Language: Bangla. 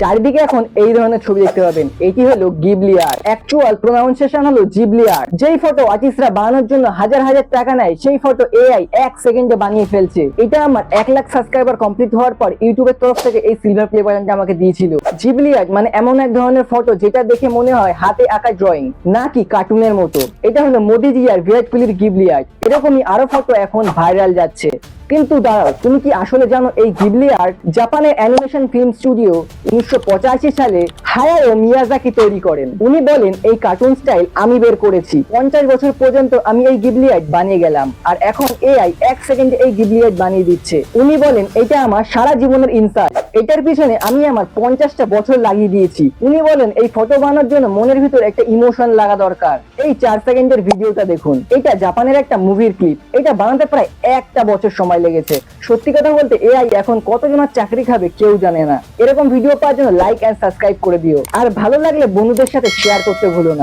চারিদিকে এখন এই ধরনের ছবি দেখতে পাবেন। এটি হলো গিবলি আর্ট, অ্যাকচুয়াল প্রোনাউন্সিয়েশন হলো জিবলি আর্ট। যেই ফটো আর্টিস্টরা বানানোর জন্য হাজার হাজার টাকা নেয়, সেই ফটো এআই 1 সেকেন্ডে বানিয়ে ফেলছে। এটা আমার 1 লাখ সাবস্ক্রাইবার কমপ্লিট হওয়ার পর ইউটিউবের তরফ থেকে এই সিলভার প্লে বাটনটা আমাকে দিয়েছিল। জিবলি আর্ট মানে এমন এক ধরনের ফটো যেটা দেখে মনে হয় হাতে আঁকা ড্রয়িং, নাকি কার্টুনের মতো। এটা হলো মোদিজি আর বিরাট কোহলির গিবলি আর্ট। এরকমই আরো ফটো এখন ভাইরাল যাচ্ছে। কিন্তু দাঁড়াও, তুমি কি আসলে জানো এই গিবলি আর্ট জাপানের অ্যানিমেশন ফিল্ম স্টুডিও 1985 সালে হায়াও মিয়াজাকি তৈরি করেন। উনি বলেন এই কার্টুন স্টাইল আমি বের করেছি, 50 বছর পর্যন্ত আমি এই গিবলি আর্ট বানিয়ে গেলাম, আর এখন এআই 1 সেকেন্ডে এই গিবলি আর্ট বানিয়ে দিচ্ছে। উনি বলেন এটা আমার সারা জীবনের ইনসাইট, এটার পিছনে আমি আমার 50টা বছর লাগিয়ে দিয়েছি। উনি বলেন এই ফটো বানানোর জন্য মনের ভিতর একটা ইমোশন লাগা দরকার। এই 4 সেকেন্ডের ভিডিওটা দেখুন, এটা জাপানের একটা মুভির ক্লিপ। এটা বানাতে প্রায় 1টা বছর সময় লেগেছে। সত্যি কথা বলতে এআই এখন কতজনের চাকরি খাবে কেউ জানে না। এরকম ভিডিও পাওয়ার জন্য লাইক এন্ড সাবস্ক্রাইব করে দিও, আর ভালো লাগলে বন্ধুদের সাথে শেয়ার করতে ভুলো না।